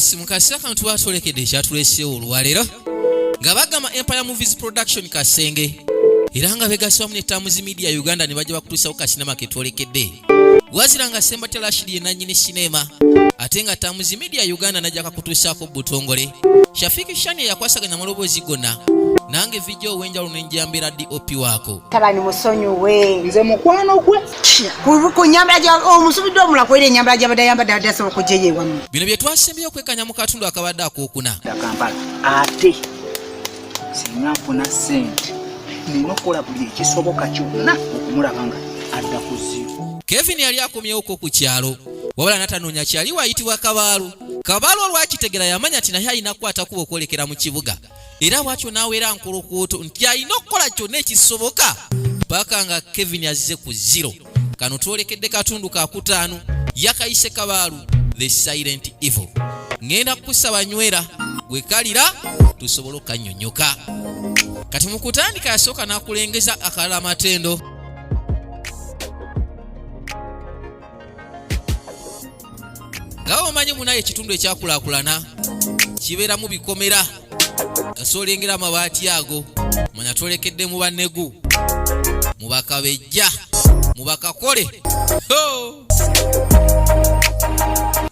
Yes, mukasa kantu atolekedde ekyatuleseewo olwaleero nga bagamba Empire Movies Production Kasenge era nga begasibwa mu Tamuzi Media Uganda ne bajja bakutuusawo ka sinema ketwolekedde wazira nga Sembate Rashid ye nannyini sinema ate nga Tamuzi Media Uganda najja kakutuusaako Butongole Shafiki Shani yakwasaganya amaloboozi gonna nange video wenjalo nenjambira DOP wako tabani musonyiwe nze mukwano gwe ku nyambala gya omusubidde omula kwera enyambala gy'abadde adasobola okujeyewamu bino bye twasembyeyo okwekanya mu katundu akabadde akookuna Kampala ate singa nfuna ssente nina okukola buli ekisoboka kyonna okumulaba nga adda ku zero. Kevin yali akomyewoko ku kyalo wabula natanoonya kyali wayitibwa Kabaalu olwakitegera yamanya nti naye alina kukwata kuba okwolekera mu kibuga era bwatyo n'aweera nkolokooto nti alina okukola kyonna ekisoboka paka nga Kevin azize ku zero. Kano twolekedde katundu ka kutaano yakayise Kabaalu the silent evil. Ngenda kukusaba nywera gwe kalira tusobole okanyonyoka. Kati mu kutandika yasooka n'akulengeza akalala amatendo nga omanyi munaye ekitundu ekyakulaakulana kibeera mu bikomera gasoolengera amabaati ago manya twolekedde mu bannegu mu bakabejja mu bakakole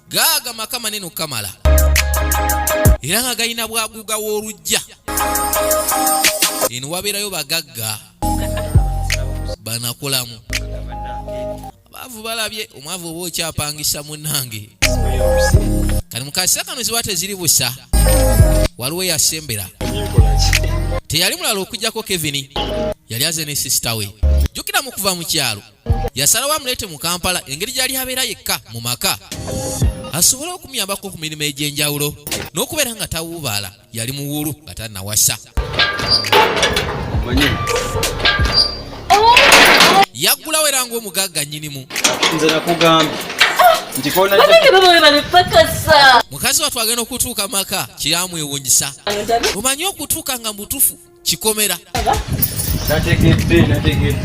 gaaga maka manene okamala era nga galina bwaguga w'olujja eno wabeerayo bagagga banakolamu abaavu balabye omwavu oba okyapangisa munnange kati mu kaseera kano ziba teziri busa waliwo yasembera teyali mulala okujjako Kevin yali aze ne sisita we jjukira mu kuva mu kyalo yasalawo amuleete mu Kampala engeri gy'ali abeera yekka mu maka asobole okumuyambako ku mirimu egy'enjawulo n'okubeera nga tawuubaala yali muwulu nga tannawasa yaggulawo era ng'omugagga nnyinimu nze nakugambye nti kona mukazi wattu agenda okutuuka maka kyeyamwewunyisa omanyi okutuuka nga mutufu kikomera nategedde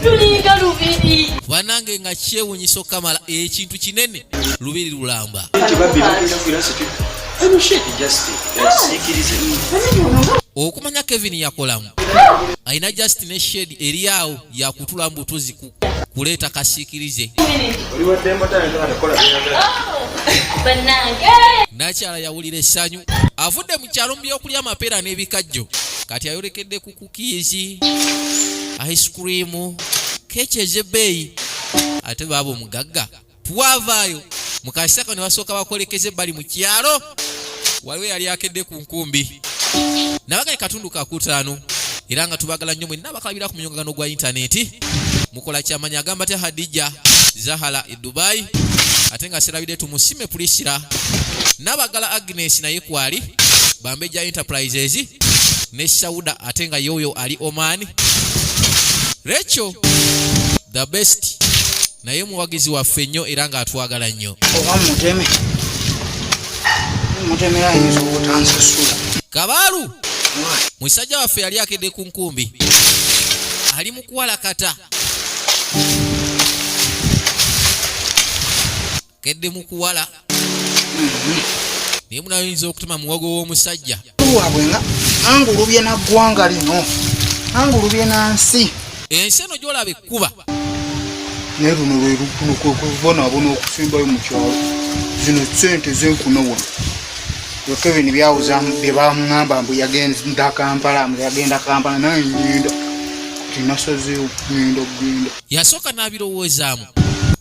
banange nga kyewunyisa okamala ekintu kinene lubiri lulamba okumanya Kevin yakolamu alina just ne shade eri awo yakutula mbutuzi kuleeta kasiikirize nakyala yawulira essanyu avudde mu kyalo mu byokulya amapeera n'ebikajjo kati ayolekedde ku kukiizi ice cream keeki ez'ebbeeyi ate baaba omugagga twavaayo mu kaseera ne basooka bakolekeze bali mu kyalo waliwo yali akedde ku nkumbi nabaganye katundu ka kutaano era nga tubagala nnyo mwenna bakalabira ku munyongano gwa intaneti mukola kyamanya agamba te Hadija Zahara e Dubai ate nga serabide tumusime Pulisira nabagala Agnes naye kwali Bambeja Enterprises ne Sauda ate nga yoyo ali Oman Rachel the best naye muwagizi waffe nnyo era nga atwagala nnyo oba mutemera ayinza obutansasula Kabaalu musajja waffe yali akedde ku nkumbi ali mu kuwalakata kedde mu kuwala naye munayinza okutuma muwogo w'omusajja wabwe nga angulubye na ggwanga lino angulubye na nsi ensi eno gy'olaba ekkuba naye luno lwe lukubonaabona okusembayo mu kyalo zino ssente zenkunowa Kevin byawuza bye bamuŋŋamba mbu yagenda Kampala naye ngenda tinasazeewo ngenda yasooka n'abirowoozaamu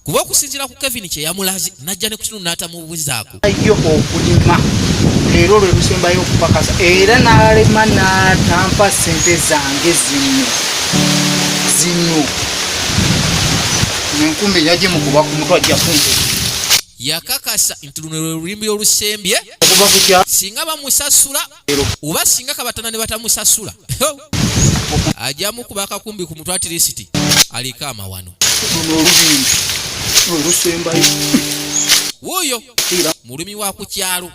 kuba okusinziira ku Kevin kye yamulaze najja ne ku kino n'atamubuuzaako yo okulima leero lwe lusembayo okupakasa era n'alema n'atampa ssente zange zino nenkumbi yajje mukuba ku mutwe ajja kumpe yakakasa nti luno lwe lulimbi olusembye okuva ku kyalo singa bamusasula oba singa kabatana ne batamusasula ajja mukuba akakumbi ku mutwe atirisiti aliko amawano luno olubimbi lwe lusembayo wuuyo mulumi wa ku kyalo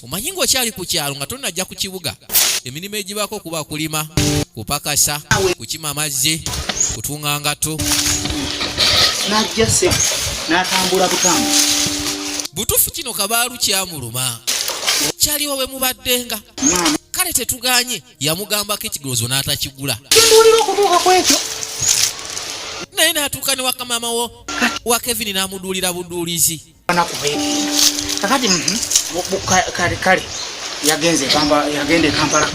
omanyi ng'okyali ku kyalo nga tonajja ku kibuga emirimu egibako okuba kulima kupakasa kukima amazzi kutunga ngato najja se n'atambula butambu butufu kino Kabaalu kyamuluma kyaliwo we mubaddenga kale tetuganye yamugambako ekigolozo n'atakigula kinduulira okutuuka ku ekyo naye n'atuuka ne wakamama wa Kevin n'amuduulira buduulizi kakati kale yagende Kampala aba yagende Kampala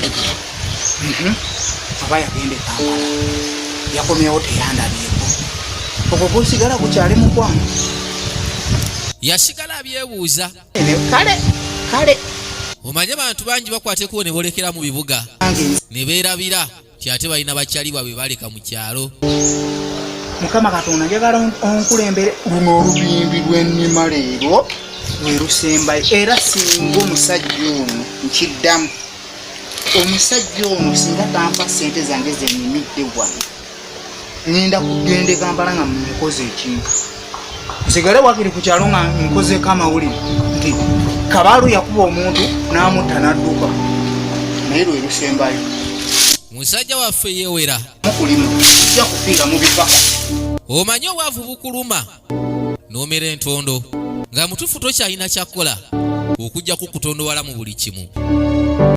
yakomyewo teyandabyeko okwo kusigala kukyali mukwamu yasigala abyebuuza kale omanye abantu bangi bakwatekuwo ne bolekera mu bibuga ne beerabira nti ate balina bakyali bwabwe baleka mu kyalo. Mukama Katonda njagala onkulembere luno olubimbi lw'ennima leero lwe lusembayo era singa omusajja ono nkiddamu omusajja ono singa tampa ssente zange zennyimidde wano ngenda kugenda e Kampala nga mukoze ekintu nsigale wakiri ku kyalo nga nkozeeko amawulire nti Kabaalu yakuba omuntu n'amutta n'adduka naye lwe lusembayo. Musajja waffe yeewera mukulimu kijja kufiira mu bipaka omanyi obwavu bukuluma n'omera entondo nga mutuufu tokyalina kyakkola okujja kukutondowala mu buli kimu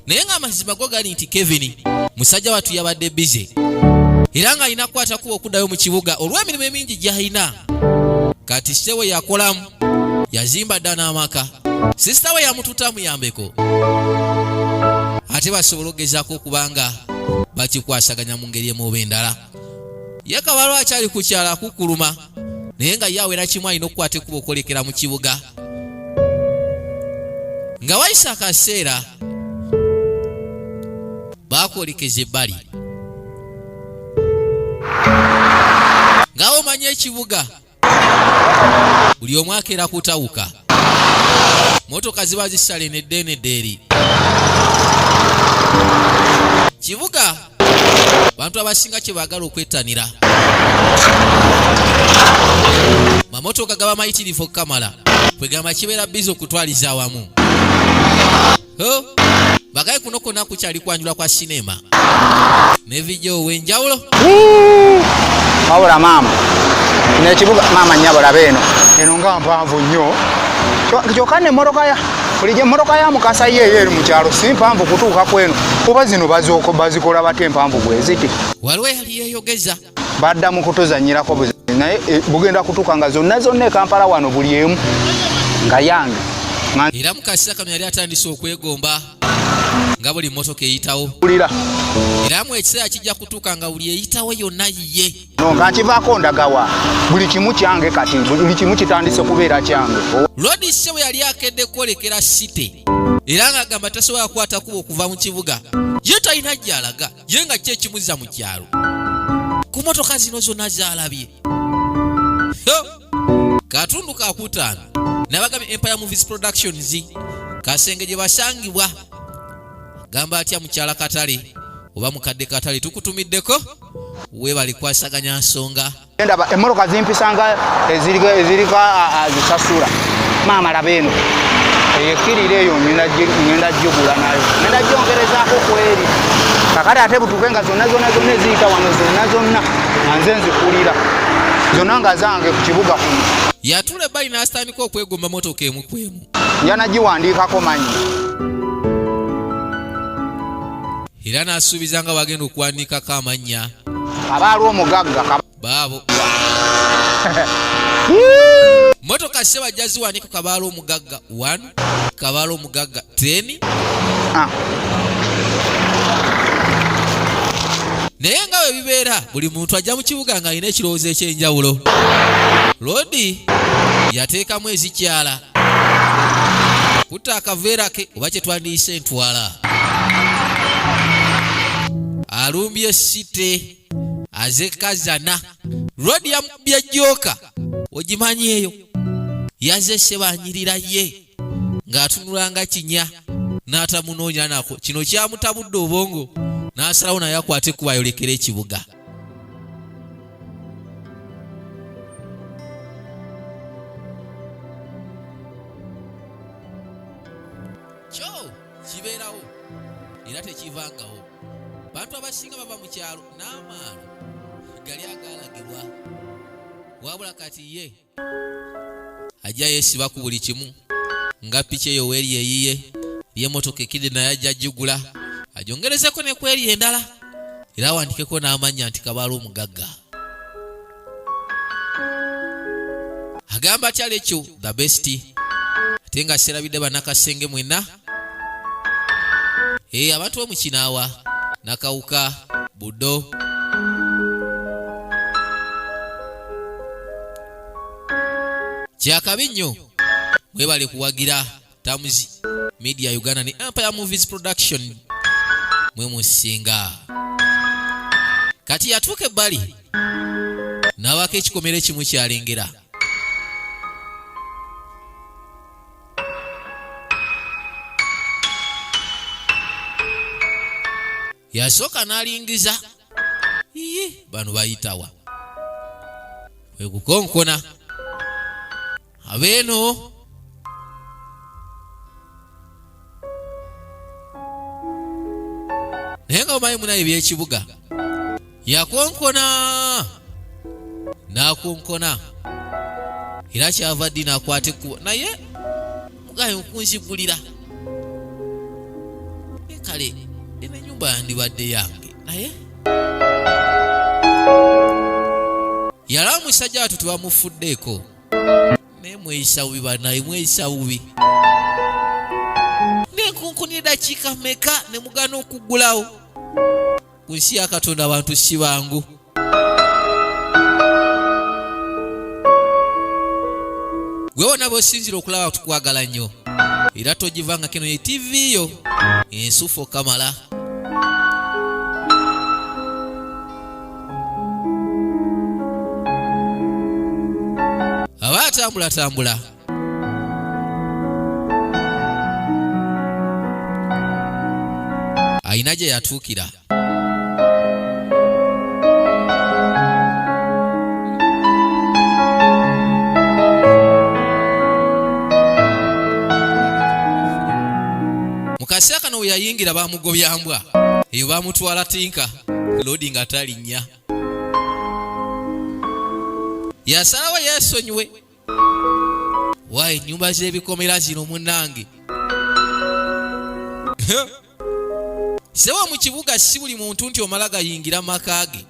naye ng'amazima go gali nti Kevin musajja wattu yabadde bize era ng'alina kukwata kuba okuddayo mu kibuga olw'emirimu emingi gy'alina. Kati sitewe yakolamu yazimba dda n'amaka sisita we yamututa muyambeko ate basobola okugezaako okubanga bakikwasaganya mu ngeri emu oba endala. Ye Kabaalu akyali ku kyalo akukuluma naye nga ye awera kimu alina okukwata ekuba okwolekera mu kibuga. Nga wayisa akaseera baakwolekeza ebbali ng'awo omanye ekibuga buli omu akeera kutawuka motoka ziba zisale nedde eri kibuga bantu abasinga kye baagala okwettanira mamotoka gaba mayitirivu okukamala kwegamba kibeera bizi okutwaliza awamu bagaye kuno konna kukyali kwanjula kwa sinema ne vidiyo ow'enjawulo. Wabula maama nekibuga maama nnyabula beeno eno nga mpanvu nnyo kyokka n'emmotoka bulijjo emmotoka ya Mukasa yeeyo eri mu kyalo si mpanvu kutuuka kweno kuba zino bazikola bate empanvu bwe ziti. Waliwo yali yeeyogeza badda mu kutuzannyirako naye bugenda kutuuka nga zonna e Kampala wano buli emu nga yange. Era mu kaseera kano yali atandise okwegomba nga buli mmotoka eyitawo era mu ekiseera kijja kutuuka nga buli eyitawo yonna yiye nga nkivaako ndagawa buli kimu kyange kati buli kimu kitandise kubeera kyange. Lodi Ssebo yali akedde kwolekera site era ng'agamba tasobola kukwata kuba okuva mu kibuga ye talina gy'alaga ye nga kye kimuzza mu kyalo ku mmotoka zino zonna z'alabye. Katundu kakutaano n'abagambye Empire Movies Productions Kasenge gye basangibwa gamba atya mukyala Katale oba mukadde Katale tukutumiddeko weebali kwasaganya nsonga. Ndaba emmoloka zimpisanga ezirika zisasula maama laba eno ekirira eyo ngenda gyogula nayo ngenda gyongerezaako kweri kakati ate butuuke nga zonna eziyita wano zonna nga nze nzikulira zonna nga zange ku kibuga kuno. Yatula ebbali n'asitandika okwegomba motoka emu ku emu yanagiwandiikako manyi era n'asuubiza nga bagenda okuwandiikako amannya Kabaalu omugagga baabo motoka se bajja ziwandiika Kabaalu omugagga 1 Kabaalu omugagga 10 naye nga bwe bibeera buli muntu ajja mu kibuga nga alina ekirowoozo ekyenjawulo. Lodi yateekamu ezikyala kutta akaveera ke oba kye twandiyise entwala alumbye site azekazana. Lodi yamubye jjooka ogimanyi eyo yaze sebanyirira ye ng'atunulanga kinya n'atamunoonya nako kino kyamutabudde obwongo n'asalawo naye akwate kuba ayolekera ekibuga. Kyo kibeerawo era tekivangawo. Bantu abasinga bava mu kyalo n'amaalo gali agaalagibwa wabula kati ye ajja yeesiba ku buli kimu nga piki eyo weeri eyiye y'emmotoka ekiri naye ajja jjugula ajongerezeko ne kweri endala era awandikeko n'amannya nti Kabaale omugagga. Agamba atyala ekyo the best ate nga serabidde bannakasenge mwenna abantu bomukinaawa Nakawuka Buddo kyakabi nnyo mwebale kuwagira Tamuzi Media Uganda ne Empire Movies Production mwe musinga kati yatuuka ebbali n'abaako ekikomere kimu kyalengera. Yasooka n'alingiza bano bayitawa kwe kukonkona abeeno naye nga omanyi munayo ebyekibuga yakonkona n'akonkona era kyava ddi n'akwata ekkubo naye mugayo nkunzibulira kale eno ennyumba yandibadde yange naye yalaba omusajja watu tebamufuddeeko naye mweyisa bubi banaye mweyisa bubi nenkunkunira eddakiika meka ne mugana okuggulawo ku nsi ya Katonda abantu si bangu. Gwe wonna bw'osinzira okulaba tukwagala nnyo era togivanga kino ye TV yo ensufu Kamala. Aba atambula ayina gye yatuukira. Mukaseera kano we yayingira bamugobya mbwa eyo bamutwala tinka loading atalinnya yasalawo yeesonyiwe waayi ennyumba z'ebikomera zino munnange sewa mu kibuga si buli muntu nti omala gayingira maka ge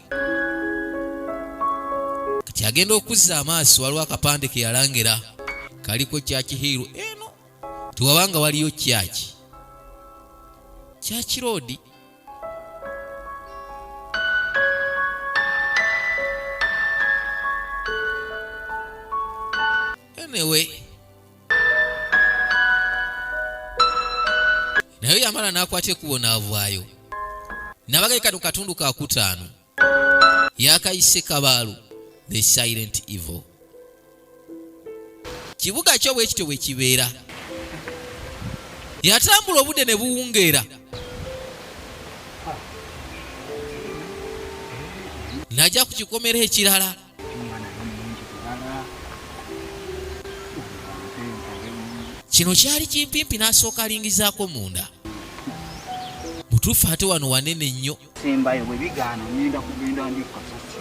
kati agenda okuzza amaaso waliwo akapande ke yalangera kaliko kyakihiiru eno tiwabanga waliyo Church anyway naye yamala n'akwata ekkubo n'avaayo nabagai kano katundu ka 5 yakayise Kabaalu the silent evil. Kibuga kyo bwe kityo bwe kibeera yatambula obudde ne buwungeera najja ku kikomera ekirala kino kyali kimpimpi n'asooka alingizaako munda mutuufu ate wano wanene nnyo sembayo bwe bigaana ngenda kugenda ndikasasi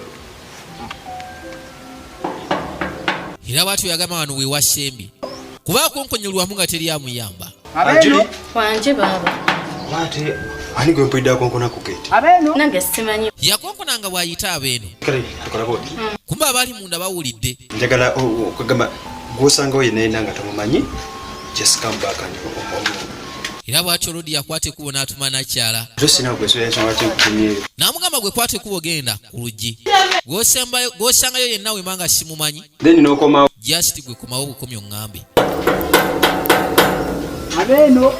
era bwatyo yagamba wano we wasembi kuba konkonyolwamu nga teri amuyamba. Abeno wanje baba Mate ani gwe mpulidde akonkona ku gate. Abeno nange simanyi yakonkonanga bw'ayita abeeno Kale tukola bodi. kumbe abali munda bawulidde Njagala okugamba gw'osangawo yenna nga tamumanyi just come back and era bw'atyo Lodi yakwata ekkubo n'atuma nakyala Josina gweswe ensonga kyekutumye. n'amugamba gwe kwata ekkubo genda ku luggi gw'osangayo yenna wemanga simumanyi Then n'okoma just gwe komawo bukomyo ŋŋambe. Abeno